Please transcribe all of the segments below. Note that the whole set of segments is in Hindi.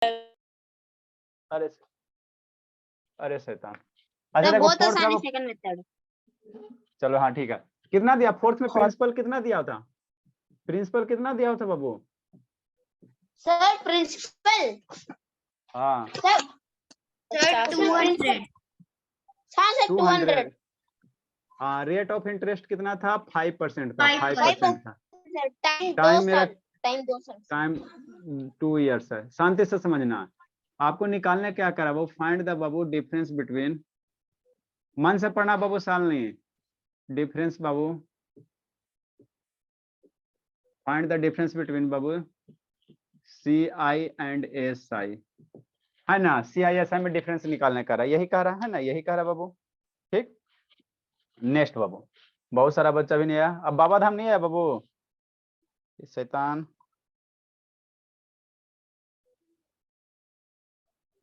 अरे अरे शैतान। अच्छा तो देखो बहुत फोर्थ आसान का है सेकंड मेथड। चलो हाँ ठीक है। कितना दिया फोर्थ में? प्रिंसिपल कितना दिया था? प्रिंसिपल कितना दिया था बाबू? सर प्रिंसिपल हाँ सर 200। हाँ सर 200। 200। हाँ रेट ऑफ इंटरेस्ट कितना था? 5% था। 5% था। टाइम मेरा टाइम 2 साल। टाइम 2 इयर्स है। शांति से समझना। आपको निकालने क्या करा वो? Find the Babu difference between, मन से पढ़ना बाबू, साल नहीं, difference Babu, find the difference between Babu CI and SI, है ना? CI SI में डिफरेंस निकालने का रहा, यही कह रहा है ना, यही कह रहा बाबू। ठीक, नेक्स्ट बाबू। बहुत सारा बच्चा भी नहीं आया। अब बाबा धाम नहीं आया बाबू, शैतान।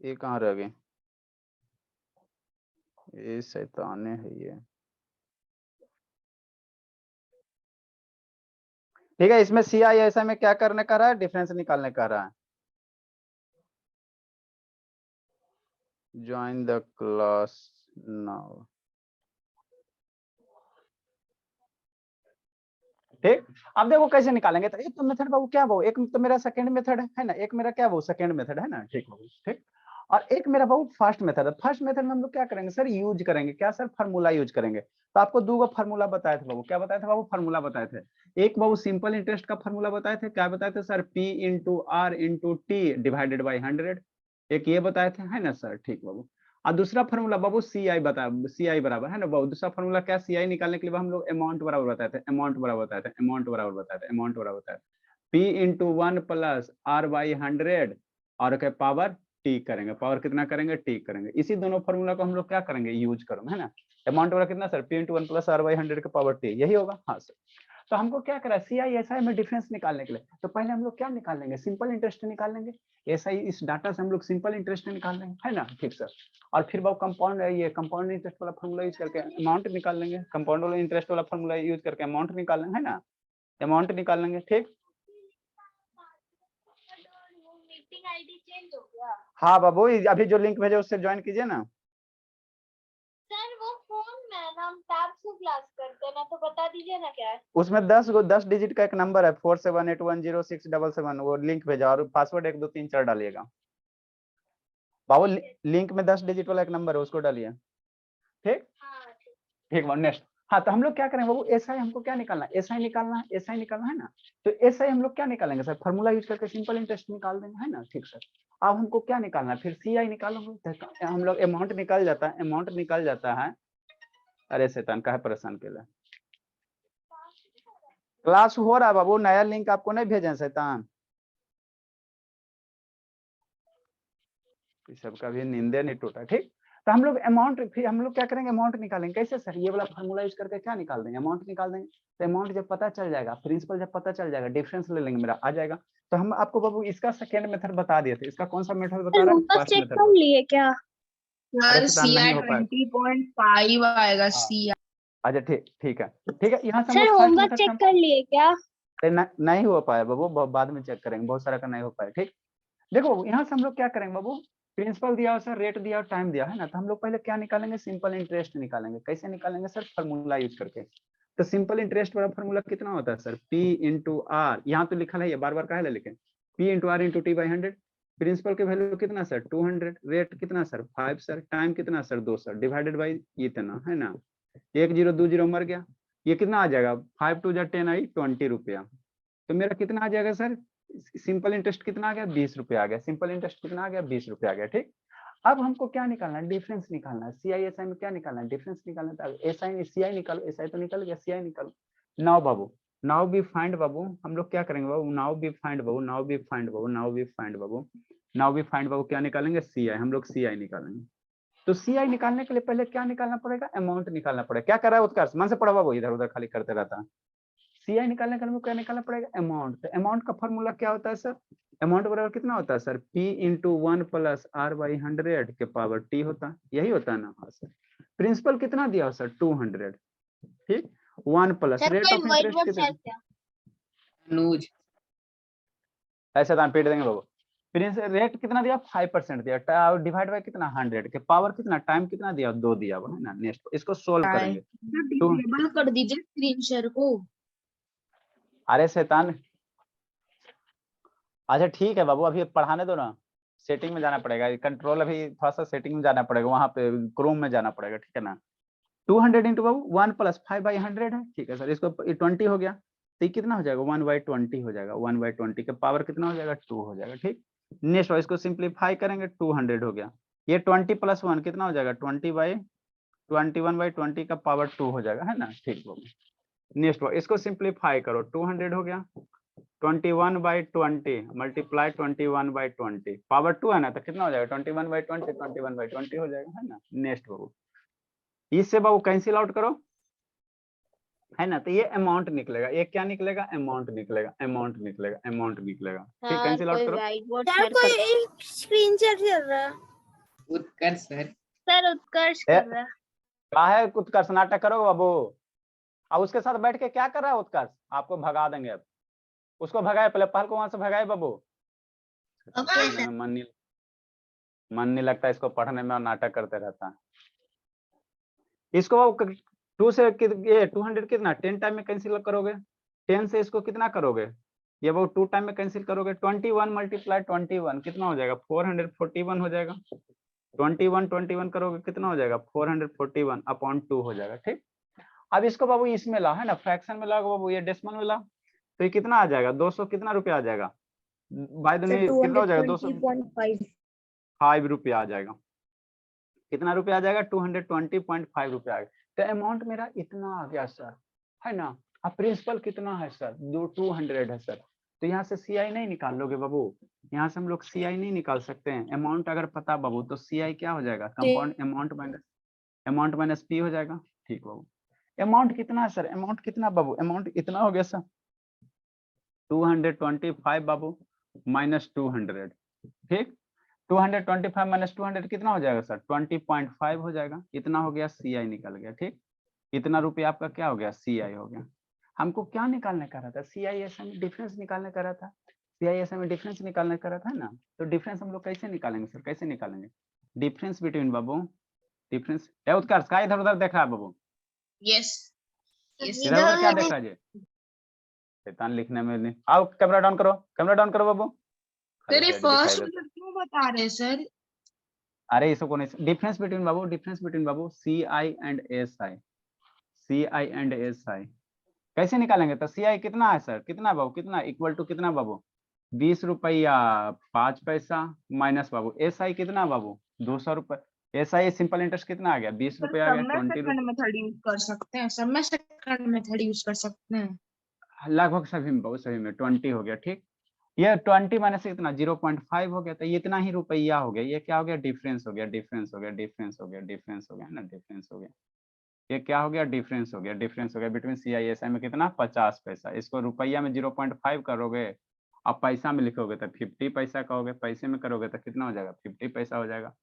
ये कहाँ रह गए? ये शैतान है ये। ठीक है, इसमें CI SI में क्या करने का रहा है? डिफरेंस निकालने का रहा है। Join the class now. ठीक, अब देखो कैसे निकालेंगे। तो एक तो मेथड बाबू क्या वो, एक तो मेरा सेकंड मेथड है ना, एक मेरा क्या वो सेकंड मेथड है ना। ठीक बाबू, ठीक। और एक मेरा बाबू फर्स्ट मेथड है। फर्स्ट मेथड में हम लोग क्या करेंगे सर? यूज करेंगे क्या सर? फार्मूला यूज करेंगे। तो आपको दो फार्मूला बताए थे बाबू। क्या बताए थे बाबू? फार्मूला बताए थे। एक बाबू सिंपल इंटरेस्ट का फार्मूला बताए थे। क्या बताए थे सर? P/R/T divided by 100। एक ये बताए थे, है ना सर? ठीक बाबू। और दूसरा फार्मूला बाबू CI बता, CI बराबर है ना बाबू। दूसरा फार्मूला क्या? CI निकालने के लिए हम लोग अमाउंट बराबर बताए थे, अमाउंट बराबर बताए थे, अमाउंट बराबर बताए थे, अमाउंट बराबर बताए थे। P/1 प्लस R/100 और के पावर T करेंगे। पावर कितना करेंगे? T करेंगे। इसी दोनों फार्मूला को हम लोग क्या करेंगे? यूज करेंगे, है ना। अमाउंट वाला कितना सर? P/1 प्लस R/100 के पावर T, यही होगा। हाँ सर। तो हमको क्या करा? CI SI में डिफरेंस निकालने के लिए तो पहले हम लोग क्या निकाल लेंगे? सिंपल इंटरेस्ट निकाल लेंगे। SI इस डाटा से हम लोग सिंपल इंटरेस्ट निकाल लेंगे, है ना। ठीक सर। और फिर वो कंपाउंड, ये कंपाउंड इंटरेस्ट वाला फॉर्मूला यूज करके अमाउंट निकाल लेंगे। कंपाउंड वाला इंटरेस्ट वाला फॉर्मूला यूज करके अमाउंट निकाल लेंगे, है ना। अमाउंट निकाल लेंगे। ठीक, मीटिंग आईडी चेंज हो गया। हाँ बाबू, अभी जो लिंक भेजे उससे ज्वाइन कीजिए ना। सर वो फोन में ना हम टैब से क्लास करते हैं ना, तो बता दीजिए ना क्या है उसमें 10 डिजिट का एक नंबर है 47810677। वो लिंक भेजा और पासवर्ड 1 2 3 4 डालिएगा बाबू। लिंक में 10 डिजिट वाला एक नंबर है, उसको डालिए। ठीक, ठीक बाबू। नेक्स्ट। हाँ, तो हम लोग क्या करेंगे बाबू? SI हमको क्या निकालना है? SI निकालना है, SI निकालना है ना। तो SI हम लोग क्या निकालेंगे सर? फार्मूला यूज करके सिंपल इंटरेस्ट निकाल देंगे, है ना। ठीक सर। अब हमको क्या निकालना है? फिर CI निकालेंगे। तो हम लोग अमाउंट निकल जाता है, अमाउंट निकल जाता है। अरे शैतान काहे परेशान के लिए? क्लास हो रहा है बाबू, नया लिंक आपको नहीं भेजे शैतान। सबका भी नींदे नहीं टूटा। ठीक, तो हम लोग अमाउंट, फिर हम लोग क्या करेंगे? अमाउंट निकालेंगे। कैसे सर? ये वाला फार्मूला यूज करके क्या निकाल देंगे? अमाउंट निकाल देंगे। तो अमाउंट जब पता चल जाएगा, प्रिंसिपल जब पता चल जाएगा, डिफरेंस ले लेंगे, मेरा आ जाएगा। तो हम आपको बाबू इसका सेकेंड मेथड बता दिए थे। इसका कौन सा मेथड बता रहा है? Homework first check method. कर लिए क्या? अरे सर शैतान नहीं हो पाएगा। 20.5 आएगा CI। अच्छा ठीक, ठीक है, ठीक है। यहाँ से हम सर लोग फर्स्ट होमवर्क मेथड चेक कर लिए क्या? नहीं हो पाया बाबू, बाद में चेक करेंगे। बहुत सारा का नहीं हो पाया। ठीक, देखो यहाँ से हम लोग क्या करेंगे बाबू? प्रिंसिपल दिया सर, रेट दिया, टाइम दिया, है ना। तो हम लोग पहले क्या निकालेंगे? सिंपल इंटरेस्ट निकालेंगे। कैसे निकालेंगे सर? फार्मूला यूज करके। तो सिंपल इंटरेस्ट वाला फार्मूला कितना होता है सर? P/R, यहाँ तो लिखा है, ये बार बार कहा है लेकिन P/R/T/100। प्रिंसिपल के वैल्यू कितना सर? 200। रेट कितना सर? 5 सर। टाइम कितना सर? 2 सर। डिवाइडेड बाई इतना, है ना। 1 0 2 0 मर गया। ये कितना आ जाएगा? 5 2 10 आई 20 रुपया। तो मेरा कितना आ जाएगा सर? सिंपल इंटरेस्ट कितना आ गया? 20 रुपया आ गया। सिंपल इंटरेस्ट कितना आ गया? 20 रुपया आ गया। ठीक, अब हमको क्या निकालना है? डिफरेंस निकालना है। CI SI में क्या निकालना है? डिफरेंस निकालना है। SI CI निकालो, SI तो निकल गया, CI निकालो। नाउ बाबू, नाउ बी फाइंड बाबू। हम लोग क्या करेंगे बाबू? नाउ बी फाइंड बाबू, नाउ बी फाइंड बाबू, नाउ बी फाइंड बाबू, नाउ बी फाइंड बाबू। क्या निकालेंगे? CI। हम लोग CI निकालेंगे। तो CI निकालने के लिए पहले क्या निकालना पड़ेगा? अमाउंट निकालना पड़ेगा। क्या कर रहा है उत्कर्ष? मन से पढ़ा बाबू, इधर उधर खाली करते रहता है। CI निकालने के लिए क्या निकालना पड़ेगा? अमाउंट। तो अमाउंट का फॉर्मूला क्या होता है सर? अमाउंट बराबर कितना होता है सर? P/1 प्लस R/100 के पावर T होता है, यही होता है ना। हाँ सर। प्रिंसिपल कितना दिया सर? 200। ठीक, 1 प्लस रेट ऑफ इंटरेस्ट कितना? अनुज ऐसे दान पीट देंगे बाबू। रेट कितना दिया 5% दिया, डिवाइड बाय कितना 100 के पावर कितना टाइम कितना दिया 2 दिया हुआ है ना। नेक्स्ट इसको सोल्व करेंगे। डिसेबल कर दीजिए स्क्रीन शेयर को। अरे शैतान, अच्छा ठीक है बाबू, अभी पढ़ाने दो ना, सेटिंग में जाना पड़ेगा, कंट्रोल अभी थोड़ा सा सेटिंग में जाना पड़ेगा, वहां पे क्रोम में जाना पड़ेगा, ठीक है ना। 200 इंटू बाबू 1 + 5/100 है, ठीक है सर। इसको 20 हो गया तो ये कितना हो जाएगा 1/20 हो जाएगा, 1/20 के पावर कितना हो जाएगा 2 हो जाएगा, ठीक। नेक्स्ट इसको सिंप्लीफाई करेंगे 200 हो गया, ये 20 + 1 कितना हो जाएगा 21/20 का पावर 2 हो जाएगा, है ना, ठीक बाबू। नेक्स्ट इसको सिंप्लीफाई करो 200 हो गया, 21/20 मल्टीप्लाई 21/20 पावर 2 है ना, तो कितना हो जाएगा 21/20 हो जाएगा, है ना। नेक्स्ट बाबू इससे बाबू कैंसिल आउट करो, है ना, तो ये अमाउंट निकलेगा, ये क्या निकलेगा अमाउंट निकलेगा, अमाउंट निकलेगा, अमाउंट निकलेगा, ठीक। कैंसिल आउट करो। सर कोई स्क्रीन शेयर कर रहा है। उत्कर्ष सर। सर उत्कर्ष कर रहा है। क्या है उत्कर्ष, नाटक करो बाबू। अब उसके साथ बैठ के क्या कर रहा है उत्कर्ष, आपको भगा देंगे अब। उसको भगाए, पहले पहल को वहां से भगाए बाबू। ओके मन नहीं लगता इसको पढ़ने में और नाटक करते रहता है। इसको 2 से ये 200 कितना 10 टाइम में कैंसिल करोगे, 10 से इसको कितना करोगे, ये वो 2 टाइम में कैंसिल करोगे, 21 मल्टीप्लाई 21 कितना हो जाएगा 441 हो जाएगा, 21 करोगे कितना हो जाएगा 441/2 हो जाएगा, ठीक। अब इसको बाबू इसमें ला, है ना, फ्रैक्शन में लाओ बाबू, ये डेसिमल में ला, तो ये कितना आ जाएगा 200 कितना रुपया आ जाएगा, बाय द वे कितना हो जाएगा 205 रुपया आ जाएगा, कितना रुपया आ जाएगा 220.5 रुपया आ गया। तो अमाउंट मेरा इतना आ गया सर, है ना। अब प्रिंसिपल कितना है सर 200 है सर, तो यहाँ से CI नहीं निकाल लोगे बाबू, यहाँ से हम लोग CI नहीं निकाल सकते हैं। अमाउंट अगर पता बाबू तो CI क्या हो जाएगा कंपाउंड अमाउंट माइनस P हो जाएगा, ठीक बाबू। अमाउंट कितना है सर, अमाउंट कितना बाबू, अमाउंट इतना हो गया सर 225 बाबू माइनस 200, ठीक। 225 माइनस 200 कितना हो जाएगा सर 20.5 हो जाएगा, इतना हो गया CI निकल गया, ठीक। इतना रुपया आपका क्या हो गया CI हो गया। हमको क्या निकालने का रहा था CISM में डिफरेंस निकालने का रहा था, CISM में डिफरेंस निकालने का रहा था ना। तो डिफरेंस हम लोग कैसे निकालेंगे सर, कैसे निकालेंगे डिफरेंस बिटवीन बाबू, डिफरेंस उत्कर्ष का इधर उधर देख रहा है बाबू, यस इधर उधर क्या देख रहा है, शैतान लिखने में नहीं। आओ कैमरा डाउन करो, कैमरा डाउन करो बाबू। सर ये फर्स्ट क्यों बता रहे हैं सर। अरे इसको नहीं, difference between Babu, difference between Babu CI and SI, CI and SI कैसे निकालेंगे, तो CI कितना है सर, कितना बाबू, कितना इक्वल टू कितना बाबू 20 रुपया 5 पैसा माइनस बाबू SI कितना बाबू 200 रुपये, SI सिंपल इंटरेस्ट कितना आ गया 20 रुपया आ गया, 20 रुपये मेथड यूज कर सकते हैं, सब में सेकंड मेथड यूज कर सकते हैं, लगभग सभी में बाबू, सभी में 20 हो गया, ठीक। ये 20 माइनस कितना 0.5 हो गया, तो ये इतना ही रुपया हो गया, ये क्या हो गया डिफरेंस हो गया, डिफरेंस हो गया, डिफरेंस हो गया, डिफरेंस हो गया ना, डिफरेंस हो गया, ये क्या हो गया डिफरेंस हो गया, डिफरेंस हो गया बिटवीन CI SI में कितना 50 पैसा। इसको रुपया में 0.5 करोगे, अब पैसा में लिखोगे तो 50 पैसा कहोगे, पैसे में करोगे तो कितना हो जाएगा 50 पैसा हो जाएगा,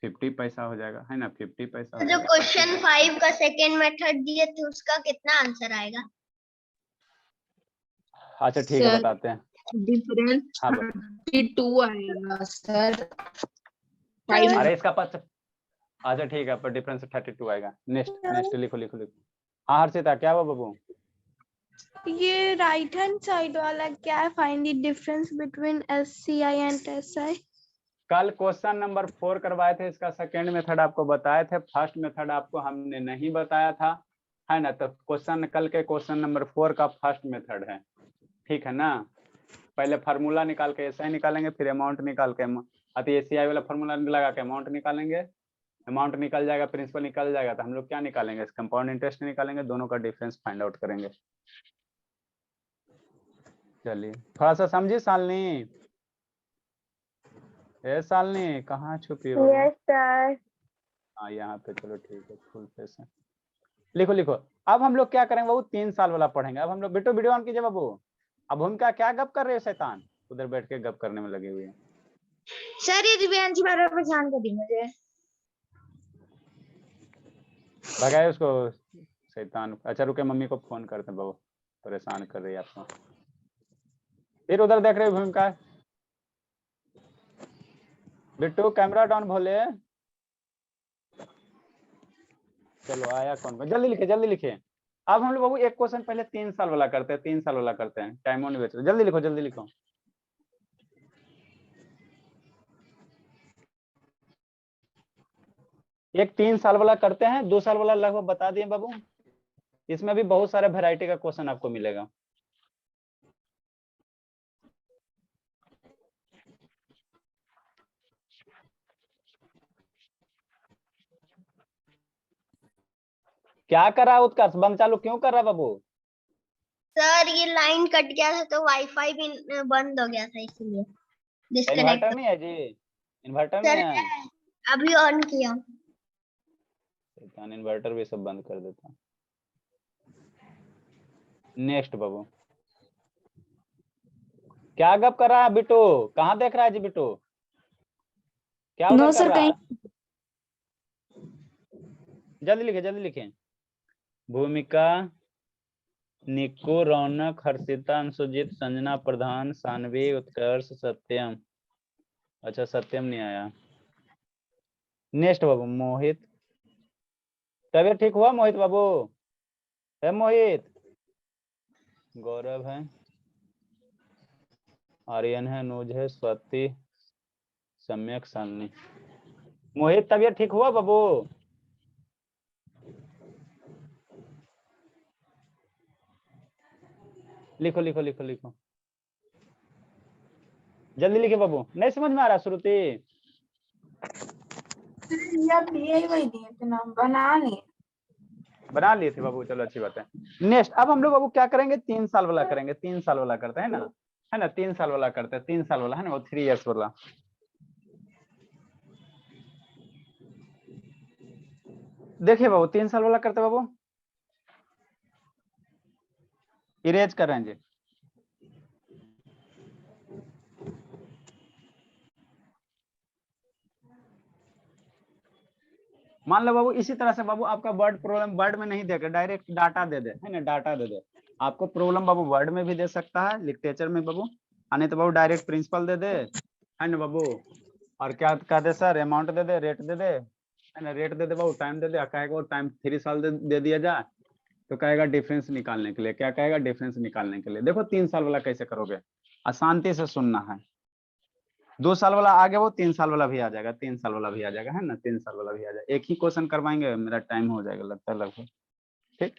50 पैसा हो जाएगा, है ना, 50 पैसा हो जो जाएगा। क्वेश्चन 5 का सेकंड मेथड दिए थे उसका कितना आंसर आएगा। अच्छा ठीक है बताते हैं, डिफरेंस हाँ 32 आएगा सर। अरे इसका अच्छा ठीक है, पर डिफरेंस 32 आएगा। नेक्स्ट नेक्स्ट लिखो लिखो लिखो। हाँ हर्षिता क्या हुआ बाबू, ये राइट हैंड साइड वाला क्या है, find the difference between SCI and SI। कल क्वेश्चन नंबर 4 करवाए थे, इसका सेकेंड मेथड आपको बताए थे, फर्स्ट मेथड आपको हमने नहीं बताया था, है ना। तो क्वेश्चन कल के क्वेश्चन नंबर 4 का फर्स्ट मेथड है, ठीक है ना। पहले फार्मूला निकाल के SI निकालेंगे, फिर अमाउंट निकाल के अति SCI वाला फार्मूला लगा के अमाउंट निकालेंगे, अमाउंट निकल जाएगा, प्रिंसिपल निकल जाएगा, तो हम लोग क्या निकालेंगे कंपाउंड इंटरेस्ट निकालेंगे, दोनों का डिफरेंस फाइंड आउट करेंगे। चलिए थोड़ा सा समझिए शालिनी, शालिनी कहाँ छुपी हो। Yes sir. हाँ यहाँ पे, चलो ठीक है, फुल फेस है, लिखो लिखो। अब हम लोग क्या करेंगे बाबू 3 साल वाला पढ़ेंगे। अब हम लोग बेटो वीडियो ऑन कीजिए बाबू। अब हम क्या गप कर रहे हो शैतान, उधर बैठ के गप करने में लगे हुए हैं। सर ये दिव्यांशी बार बार परेशान कर दी मुझे। भगाए उसको शैतान। अच्छा रुके, मम्मी को फोन करते बाबू, परेशान कर रही है आपको। फिर उधर देख रहे हो भूमिका, बिट्टू कैमरा डाउन भोले। चलो आया कौन, जल्दी लिखे जल्दी लिखे। अब हम लोग बाबू एक क्वेश्चन पहले 3 साल वाला करते हैं, 3 साल वाला करते हैं, टाइम ऑन वेस्ट, जल्दी लिखो जल्दी लिखो। एक 3 साल वाला करते हैं, 2 साल वाला लगभग बता दिए बाबू। इसमें भी बहुत सारे वैरायटी का क्वेश्चन आपको मिलेगा। क्या कर रहा है उत्कर्ष, बंद चालू क्यों कर रहा है बाबू? सर ये लाइन कट गया था तो वाईफाई भी बंद हो गया था इसीलिए डिस्कनेक्ट। इन्वर्टर नहीं है जी, इन्वर्टर नहीं सर है? अभी ऑन किया। इन्वर्टर भी सब बंद कर देता। नेक्स्ट बाबू, क्या गप कर रहा है बिट्टू, कहाँ देख रहा है जी बिट्टू? क्या उधर No, कर sir, रहा है? कहीं- जल्दी लिखे जल्दी लिखे। भूमिका, निक्कू, रौनक, हर्षिता, अंशुजीत, संजना, प्रधान, सानवी, उत्कर्ष, सत्यम। अच्छा सत्यम नहीं आया। नेक्स्ट बाबू, मोहित। तबियत ठीक हुआ मोहित बाबू? है मोहित? गौरव है, आर्यन है, नूज है, स्वाति, सम्यक, शालिनी। मोहित तबियत ठीक हुआ बाबू? लिखो लिखो लिखो लिखो जल्दी लिखे बाबू, नहीं समझ में आ रहा श्रुति? यार दिए ही वही दिए थे नाम, बना लिए। बना लिए थे बाबू, चलो अच्छी बात है। नेक्स्ट अब हम लोग बाबू क्या करेंगे, 3 साल वाला करेंगे, 3 साल वाला करते हैं ना, है ना, 3 साल वाला करते हैं, 3 साल वाला है ना, वो 3 इयर्स वाला। देखिए बाबू 3 साल वाला करते हैं बाबू, इरेज कर रहे हैं जी। मान लो बाबू इसी तरह से बाबू आपका वर्ड प्रॉब्लम वर्ड में नहीं देगा, डायरेक्ट डाटा दे दे, है ना, डाटा दे दे। आपको प्रॉब्लम बाबू वर्ड में भी दे सकता है, लिटरेचर में बाबू, नहीं तो बाबू डायरेक्ट प्रिंसिपल दे दे, है ना बाबू। और क्या कह दे सर, अमाउंट दे दे, रेट दे दे, है ना, रेट दे दे बाबू, टाइम दे दे, कहेगा वो टाइम 3 साल दे दिया जाए, तो कहेगा डिफरेंस निकालने के लिए, क्या कहेगा, डिफरेंस निकालने के लिए। देखो 3 साल वाला कैसे करोगे, अशांति से सुनना है। 2 साल वाला आ गया वो, 3 साल वाला भी आ जाएगा, 3 साल वाला भी आ जाएगा, है ना, 3 साल वाला भी आ जाएगा। एक ही क्वेश्चन करवाएंगे, मेरा टाइम हो जाएगा लगता है लगभग। ठीक,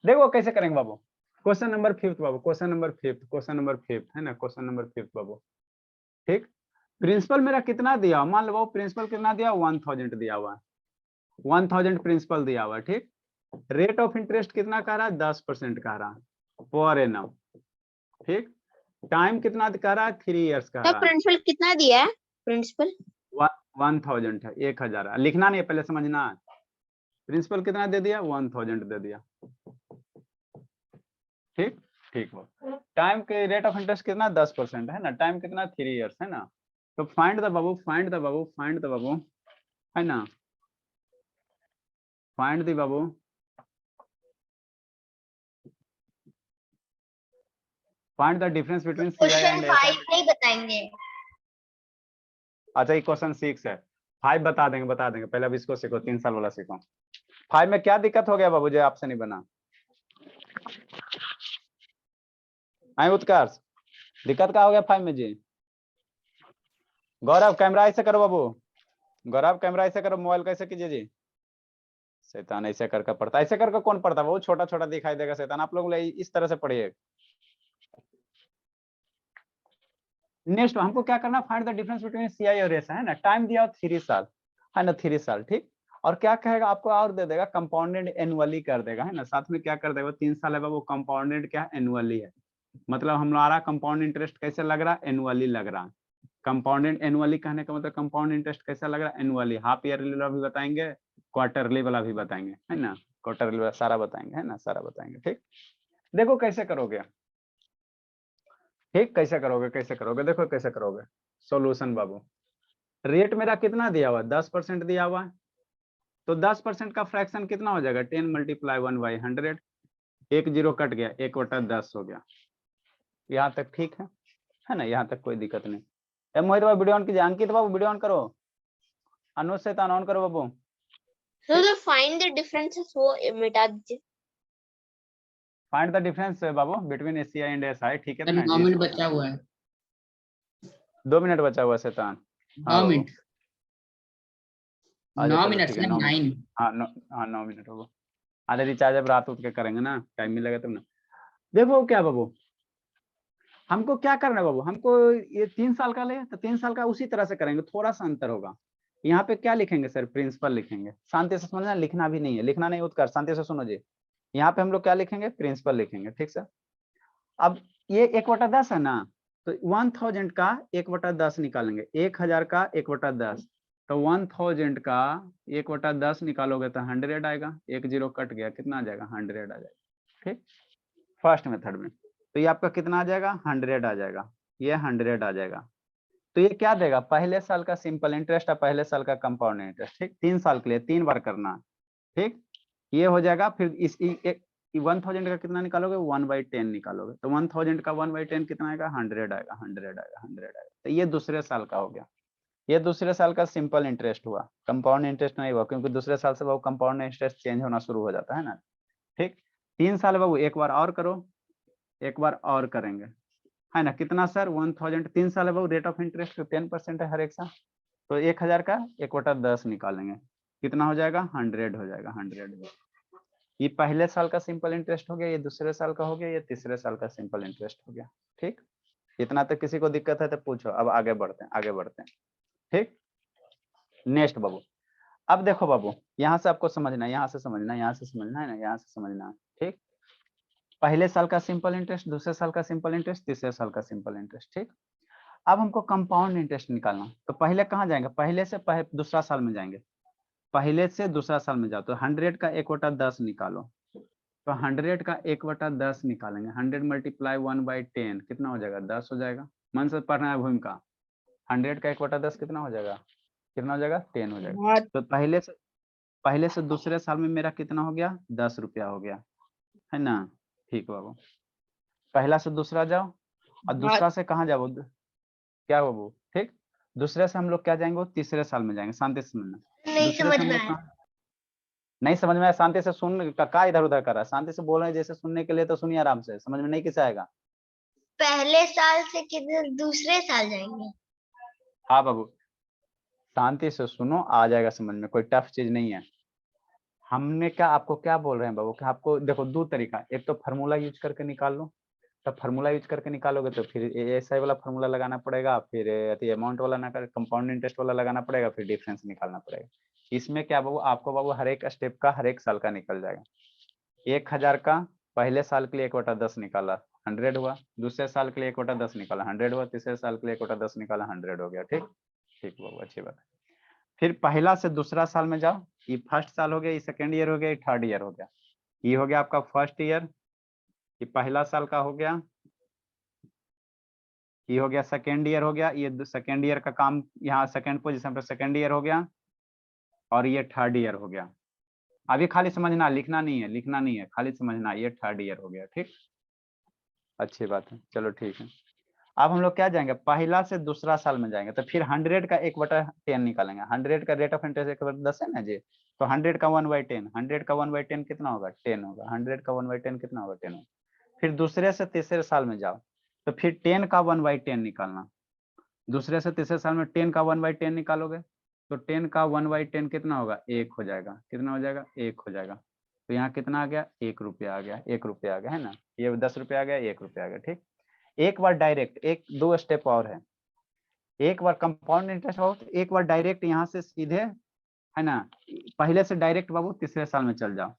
देखो कैसे करेंगे बाबू। क्वेश्चन नंबर 5 बाबू, क्वेश्चन नंबर 5, क्वेश्चन नंबर 5 है ना, क्वेश्चन नंबर 5 बाबू। ठीक, प्रिंसिपल मेरा कितना दिया, मान लो बाबू प्रिंसिपल कितना दिया, 1000 दिया हुआ है, 1000 प्रिंसिपल दिया हुआ है। ठीक, रेट ऑफ इंटरेस्ट कितना कह रहा है, 10% कह रहा है पर एनम। ठीक, टाइम कितना कह रहा है, 3 इयर्स कह तो रहा है। प्रिंसिपल कितना दिया है प्रिंसिपल? 1000 है, 1000 लिखना नहीं है, पहले समझना है। प्रिंसिपल कितना दे दिया, 1000 दे दिया। ठीक, ठीक हो। टाइम के रेट ऑफ इंटरेस्ट कितना, 10% है ना, टाइम कितना, 3 इयर्स है ना। तो find the babu, find the babu, find the babu, है ना, find the babu, find the difference between CI question and 5 SI। नहीं बताएंगे? अच्छा ये क्वेश्चन 6 है, 5 बता देंगे, बता देंगे, पहले अब इसको सीखो, 3 साल वाला सीखो। 5 में क्या दिक्कत हो गया बाबू जी, आपसे नहीं बना? आई उत्कर्ष, दिक्कत क्या हो गया 5 में जी? गौरव कैमरा ऐसे करो बाबू, गौरव कैमरा ऐसे करो, मोबाइल कैसे कीजिए जी। शैतान ऐसे करके पढ़ता, ऐसे करके कौन पढ़ता, वो छोटा छोटा दिखाई देगा शैतान, आप लोग इस तरह से पढ़िए। नेक्स्ट हमको क्या करना, find the difference between CI और SI, है ना, टाइम दिया 3 साल, है ना, 3 साल। ठीक, और क्या कहेगा आपको, और दे देगा कंपाउंडेड एनुअली कर देगा, है ना, साथ में क्या कर देगा, 3 साल है वो कंपाउंडेड क्या एनुअली है, मतलब हमारा कंपाउंड इंटरेस्ट कैसे लग रहा है, एनुअली लग रहा है। कंपाउंडेड एनुअली कहने का मतलब कंपाउंड इंटरेस्ट कैसा लग रहा है, एनुअली। हाफ ईयरली वाला भी बताएंगे, क्वार्टरली वाला भी बताएंगे, है ना, क्वार्टरली वाला सारा बताएंगे, है ना, सारा बताएंगे। ठीक, देखो कैसे करोगे, ठीक, कैसे करोगे, कैसे करोगे, देखो कैसे करोगे। सॉल्यूशन बाबू, रेट मेरा कितना दिया हुआ, 10% दिया हुआ है, तो 10% का फ्रैक्शन कितना हो जाएगा, 10 × 1/100, एक जीरो कट गया, 1/10 हो गया। यहाँ तक ठीक है ना, यहाँ तक कोई दिक्कत नहीं। मोहित बाबू वीडियो ऑन कीजिए, अंकित बाबू वीडियो ऑन करो। अनुज से ऑन करो बाबू। तो फाइंड द डिफरेंसेस वो मिटा दीजिए। Find the difference Babu between SCI and SI, ठीक है सर ना 9 जी। मिनट बचा हुआ है। 2 मिनट बचा हुआ है शैतान। 9 मिनट, अच्छा 9 चलो मिनट ठीक सर, है 9 मिनट। 9। हाँ 9 मिनट होगा। आधे रिचार्ज अब रात उठ के करेंगे ना, टाइम मिलेगा तब ना। देखो क्या बाबू, हमको क्या करना है बाबू, हमको ये 3 साल का ले तो 3 साल का उसी तरह से करेंगे, थोड़ा सा अंतर होगा। यहाँ पे क्या लिखेंगे सर, प्रिंसिपल लिखेंगे। शांति से समझना, लिखना भी नहीं है, लिखना नहीं उत्कर, शांति से सुनो जी। यहाँ पे हम लोग क्या लिखेंगे, प्रिंसिपल लिखेंगे, ठीक सर। अब ये 1/10 है ना, तो 1000 का 1/10 निकालेंगे, 1000 का 1/10, तो 1000 का 1/10 निकालोगे तो 100 आएगा, 1 0 कट गया, कितना आ जाएगा, 100 आ जाएगा, ठीक। फर्स्ट मेथड में तो ये आपका कितना आ जाएगा, 100 आ जाएगा, ये 100 आ जाएगा। तो ये क्या देगा, पहले साल का सिंपल इंटरेस्ट और पहले साल का कंपाउंड इंटरेस्ट, ठीक। 3 साल के लिए 3 बार करना, ठीक। ये हो जाएगा। फिर इस 1000 का कितना निकालोगे, 1/10 निकालोगे, तो 1000 का 1/10 कितना आएगा, 100 आएगा, 100 आएगा, 100 आएगा। तो ये दूसरे साल का हो गया, ये दूसरे साल का सिंपल इंटरेस्ट हुआ, कंपाउंड इंटरेस्ट नहीं हुआ, क्योंकि दूसरे साल से वो कंपाउंड इंटरेस्ट चेंज होना शुरू हो जाता है ना, ठीक। 3 साल बाबू एक बार और करो, एक बार और करेंगे, है ना। कितना सर, 1000, 3 साल है बाबू, रेट ऑफ इंटरेस्ट 10% है हर एक साल, तो 1000 का 1/10 निकालेंगे, कितना हो जाएगा, 100 हो जाएगा, 100। ये पहले साल का सिंपल इंटरेस्ट हो गया, ये दूसरे साल का हो गया, ये तीसरे साल का सिंपल इंटरेस्ट हो गया, ठीक। इतना तक किसी को दिक्कत है तो पूछो, अब आगे बढ़ते हैं, आगे बढ़ते हैं, ठीक। नेक्स्ट बाबू, अब देखो बाबू, यहाँ से आपको समझना है, यहाँ से समझना है, यहाँ से समझना है ना, यहाँ से समझना है, ठीक। पहले साल का सिंपल इंटरेस्ट, दूसरे साल का सिंपल इंटरेस्ट, तीसरे साल का सिंपल इंटरेस्ट, ठीक। अब हमको कंपाउंड इंटरेस्ट निकालना, तो पहले कहाँ जाएंगे, पहले से दूसरा साल में जाएंगे, पहले से दूसरा साल में जाओ, तो 100 का 1/10 निकालो, तो 100 का 1/10 निकालेंगे, 100 मल्टीप्लाई 1/10 कितना हो जाएगा, 10 हो जाएगा। मन से पढ़ना है भूमिका, 100 का 1/10 कितना हो जाएगा, कितना हो जाएगा, 10 हो जाएगा। तो पहले से दूसरे साल में मेरा कितना हो गया, 10 रुपया हो गया, है ना, ठीक बाबू। पहला से दूसरा जाओ, और दूसरा से कहाँ जाओ, क्या बाबू, ठीक। दूसरे से हम लोग क्या जाएंगे, तीसरे साल में जाएंगे, शांति से सुनना। नहीं दूसरे से समझ हम में लोग आया। कहाँ, नहीं समझ में आया, शांति से सुन, का इधर उधर कर रहा है, शांति से बोल रहे हैं जैसे सुनने के लिए, तो सुनिए आराम से, समझ में नहीं कैसे आएगा। पहले साल से किधर दूसरे साल जाएंगे। हाँ बाबू, शांति से सुनो, आ जाएगा समझ में, कोई टफ चीज नहीं है। हमने क्या आपको क्या बोल रहे हैं बाबू, कि आपको देखो 2 तरीका, एक तो फार्मूला यूज करके निकाल लो, तब फार्मूला यूज करके निकालोगे तो फिर एसआई वाला फार्मूला लगाना पड़ेगा, फिर अमाउंट वाला ना कर, कंपाउंड इंटरेस्ट वाला लगाना पड़ेगा, फिर डिफरेंस निकालना पड़ेगा। इसमें क्या बाबू, आपको बाबू हर एक स्टेप का हर एक साल का निकल जाएगा। 1000 का पहले साल के लिए 1/10 निकाला, 100 हुआ, दूसरे साल के लिए 1/10 निकाला, 100 हुआ, तीसरे साल के लिए 1/10 निकाला, 100 हो गया, ठीक। ठीक बाबू, अच्छी बात है। फिर पहला से दूसरा साल में जाओ, ये फर्स्ट साल हो गया, ये सेकेंड ईयर हो गया, ये थर्ड ईयर हो गया, ये हो गया आपका फर्स्ट ईयर, ये पहला साल का हो गया, ये हो गया सेकेंड ईयर हो गया, ये सेकेंड ईयर का काम यहाँ सेकेंड पोजीशन पे सेकेंड ईयर हो गया, और ये थर्ड ईयर हो गया। अभी खाली समझना, लिखना नहीं है, लिखना नहीं है, खाली समझना, ये थर्ड ईयर हो गया, ठीक। अच्छी बात है, चलो ठीक है। अब हम लोग क्या जाएंगे, पहला से दूसरा साल में जाएंगे, तो फिर 100 का 1/10 निकालेंगे, 100 का रेट ऑफ इंटरेस्ट 1/10 है ना जी, तो 100 का 1/10, 100 का 1/10 कितना होगा, 10 होगा, 100 का 1/10 कितना होगा, 10 होगा। फिर दूसरे से तीसरे साल में जाओ, तो फिर 10 का 1/10 निकालना, दूसरे से तीसरे साल में 10 का 1/10 निकालोगे, तो 10 का 1/10 कितना होगा, 1 हो जाएगा, कितना हो जाएगा, 1 हो जाएगा। तो यहाँ कितना आ गया, 1 रुपया आ गया, 1 रुपया आ गया, है ना, ये 10 रुपया आ गया, 1 रुपया आ गया, ठीक। एक बार डायरेक्ट, एक 2 स्टेप और है, एक बार कंपाउंड इंटरेस्ट बाबू, एक बार डायरेक्ट यहाँ से सीधे, है ना, पहले से डायरेक्ट बाबू तीसरे साल में चल जाओ,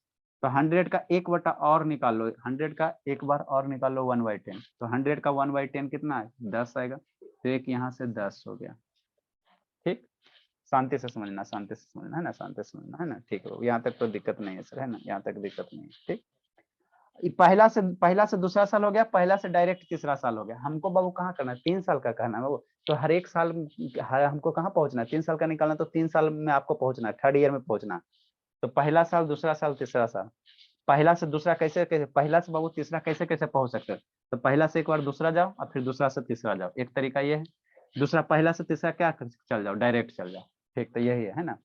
तो 100 का 1 और निकाल लो, 100 का एक बार और निकाल लो 1/10, तो 100 का 1/10 कितना है, 10 आएगा, तो एक यहाँ से 10 हो गया, ठीक। शांति से समझना, शांति से समझना, है ना, शांति से समझना, है ना, ठीक है। यहाँ तक तो दिक्कत नहीं है सर, है ना, यहाँ तक दिक्कत नहीं है, ठीक। पहला से दूसरा साल हो गया, पहला से डायरेक्ट तीसरा साल हो गया। हमको बाबू कहाँ करना है, 3 साल का कहना है बाबू, तो हर एक साल हमको कहाँ पहुंचना है, 3 साल का निकालना, तो 3 साल में आपको पहुंचना है, थर्ड ईयर में पहुंचना है। तो पहला साल, दूसरा साल, तीसरा साल, पहला से दूसरा कैसे कैसे, पहला से बाबू तीसरा कैसे कैसे पहुंच सकते हैं, तो पहला से एक बार दूसरा जाओ, और फिर दूसरा से तीसरा जाओ, एक तरीका ये है। दूसरा पहला से तीसरा क्या चल जाओ, डायरेक्ट चल जाओ, ठीक, तो यही है ना।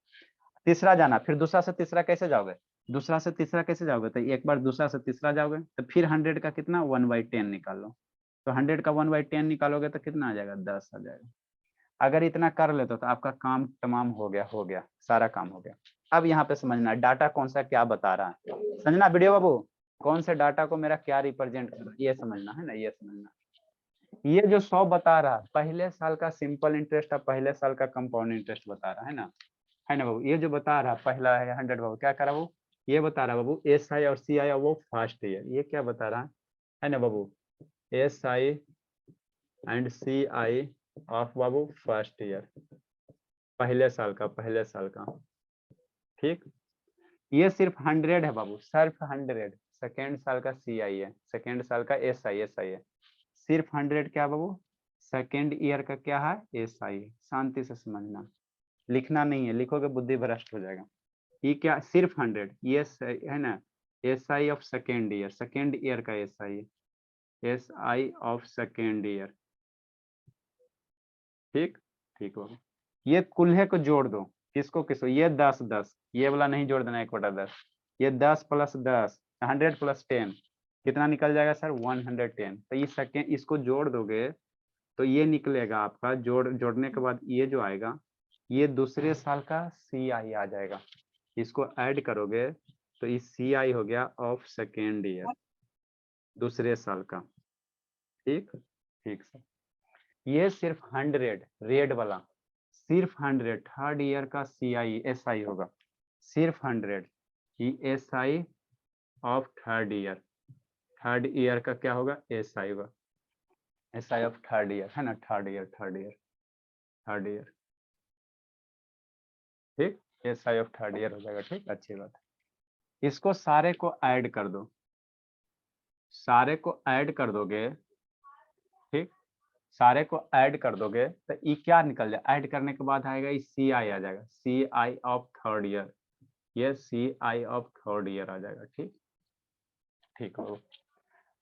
तीसरा जाना, फिर दूसरा से तीसरा कैसे जाओगे, दूसरा से तीसरा कैसे जाओगे, तो एक बार दूसरा से तीसरा जाओगे तो फिर 100 का कितना 1/10 निकाल लो, तो 100 का 1/10 निकालोगे तो कितना आ जाएगा 10 आ जाएगा। अगर इतना कर लेते तो आपका काम तमाम हो गया, सारा काम हो गया। अब यहाँ पे समझना डाटा कौन सा क्या बता रहा है, समझना वीडियो बाबू, कौन से डाटा को मेरा क्या रिप्रेजेंट कर रहा है ये समझना है ना, ये समझना। ये जो 100 बता रहा है पहले साल का सिंपल इंटरेस्ट और पहले साल का कंपाउंड इंटरेस्ट बता रहा है ना बाबू। ये जो बता रहा पहला है 100 बाबू, क्या कर रहा वो, ये बता रहा बाबू SI और CI वो फर्स्ट ईयर, ये क्या बता रहा है ना बाबू, SI and CI of Babu first year, पहले साल का। ठीक, ये सिर्फ 100 है बाबू, सिर्फ 100। सेकेंड साल का CI है, सेकेंड साल का SI है, सिर्फ 100 क्या बाबू, सेकेंड ईयर का क्या है SI है। शांति से समझना, लिखना नहीं है, लिखोगे बुद्धि भ्रष्ट हो जाएगा। ये क्या सिर्फ 100, ये है ना SI ऑफ सेकेंड ईयर का SI है, SI ऑफ सेकेंड ईयर। ठीक ठीक बाबू, ये कुल्हे को जोड़ दो, किसको, ये 10, ये वाला नहीं जोड़ देना 1/10, ये 10 + 10 100 + 10 कितना निकल जाएगा सर 110। तो ये सेकेंड, इसको जोड़ दोगे तो ये निकलेगा आपका, जोड़ने के बाद ये जो आएगा ये दूसरे साल का CI आ जाएगा, इसको ऐड करोगे तो ये CI हो गया ऑफ सेकेंड ईयर, दूसरे साल का। ठीक ठीक सर, ये सिर्फ 100 रेड वाला, सिर्फ 100 थर्ड ईयर का CI SI होगा, सिर्फ 100 ये SI ऑफ थर्ड ईयर का क्या होगा SI होगा, SI ऑफ थर्ड ईयर है ना, थर्ड ईयर ठीक, SI ऑफ थर्ड ईयर हो जाएगा। ठीक, अच्छी बात है। इसको सारे को ऐड कर दो, सारे को ऐड कर दोगे, ठीक, सारे को ऐड कर दोगे तो ये क्या निकल जाए, ऐड करने के बाद आएगा ये CI आ जाएगा, CI ऑफ थर्ड ईयर, ये CI ऑफ थर्ड ईयर आ जाएगा। ठीक ठीक हो,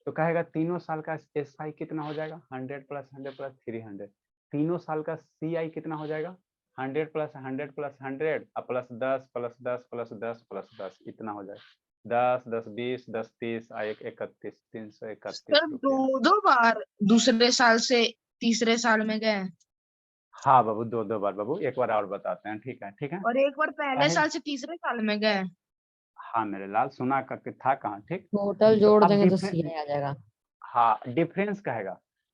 तो कहेगा तीनों साल का SI कितना हो जाएगा 100 + 100 + 300, तीनों साल का CI कितना हो जाएगा 100 + 100 + 100 प्लस 10 + 10 + 10 + 10 इतना हो जाएगा 10 10 20 10 30 1 31 331 सर रुपया। दो बार दूसरे साल से तीसरे साल में गए हाँ बाबू, दो बार बाबू, एक बार और बताते हैं। ठीक है ठीक है, और एक बार पहले कहे साल से तीसरे साल में गए। हाँ मेरे लाल, सुना करके था कहाँ। ठीक, टोटल तो जोड़ अब देंगे तो CI आ जाएगा। हाँ डिफरेंस कहेगा,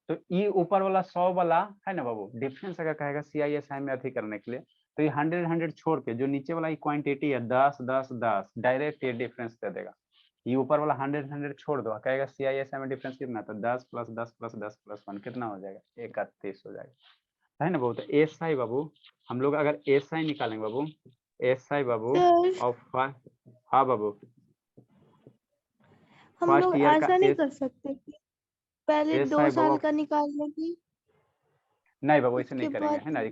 तो ये ऊपर वाला 100 वाला है ना बाबू, डिफरेंस अगर कहेगा CI SI में अथी करने के लिए, तो ये 100 छोड़ के जो नीचे वाला क्वांटिटी है 10 10 10 डायरेक्ट ये डिफरेंस दे देगा। ये ऊपर वाला 100 छोड़ दो, कहेगा CI SI में डिफरेंस कितना, तो 10 + 10 + 10 + 1 कितना हो जाएगा 31 हो जाएगा, है ना बाबू। तो SI बाबू हम लोग अगर SI निकालेंगे बाबू, SI बाबू सर ऑफ, हाँ बाबू, हम फर्स्ट लोग ईयर का ऐसा नहीं कर सकते कि पहले 2 SI साल बाबू, का निकाल लेंगे नहीं बाबू ऐसे उसके नहीं करेंगे, बाद है ना। ये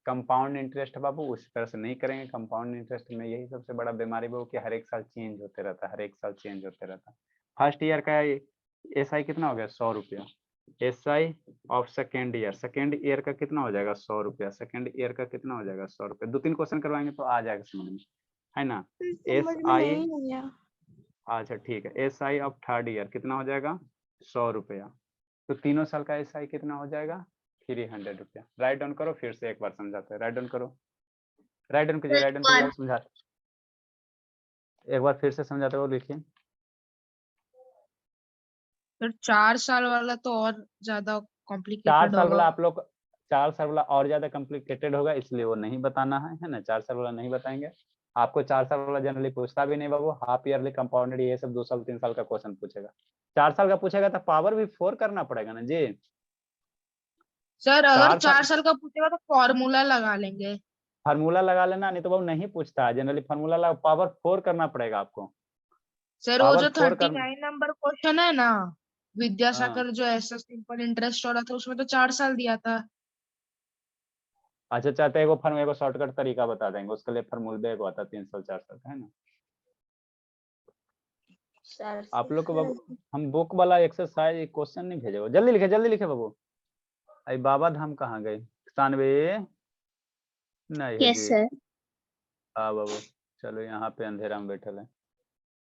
कंपाउंड इंटरेस्ट बाबू उस तरह से नहीं करेंगे। कंपाउंड इंटरेस्ट में यही सबसे बड़ा बीमारी बाबू कि हर एक साल चेंज होते रहता है, फर्स्ट ईयर का SI कितना हो गया 100 रुपया, SI ऑफ सेकेंड ईयर का कितना हो जाएगा 100 रुपया, सेकेंड ईयर का कितना हो जाएगा 100 रुपया। 2-3 क्वेश्चन करवाएंगे तो आ जाएगा समझ में, है ना। समझ में SI, नहीं आया। अच्छा ठीक है, SI ऑफ थर्ड ईयर कितना हो जाएगा 100 रुपया, तो तीनों साल का SI कितना हो जाएगा 300 रुपया। राइट डाउन करो, फिर से एक बार समझाते हैं, राइट डाउन करो, राइट डाउन कीजिए, आओ समझाते, एक बार फिर से समझाते हो, लिखिए। फिर 4 साल वाला तो और ज्यादा 4 कॉम्प्लिकेटेड साल वाला होगा। आप लोग, 4 साल वाला और ज्यादा कॉम्प्लिकेटेड होगा, इसलिए वो नहीं बताना है ना। 4 साल वाला नहीं बताएंगे आपको, 4 साल वाला जनरली पूछता भी नहीं बाबू, हाफ ईयरली कंपाउंडेड ये सब 2 साल 3 साल का क्वेश्चन पूछेगा। 4 साल का पूछेगा तो पावर भी 4 करना पड़ेगा ना जी। सर अगर 4 4 साल का पूछेगा तो फॉर्मूला लगा लेंगे। फार्मूला लगा लेना, नहीं तो बाबू नहीं पूछता है जनरली, फार्मूला लगा पावर 4 करना पड़ेगा आपको, सर वो पावर जो 4 करना। 39 नंबर क्वेश्चन है ना, हाँ विद्यासागर जो ऐसा सिंपल इंटरेस्ट हो रहा था उसमें तो 4 साल दिया था। अच्छा, चाहते हैं एगो शॉर्टकट तरीका बता देंगे, उसके लिए फार्मूला एगो आता है 3 साल 4 साल का, है ना। सर आप लोग को बाबू हम बुक वाला एक्सरसाइज क्वेश्चन नहीं भेजे, जल्दी लिखे बाबू। अरे बाबा धाम कहाँ गए, 97 नहीं है यस जी। सर। हाँ बाबू, चलो यहाँ पे अंधेरा में बैठल है।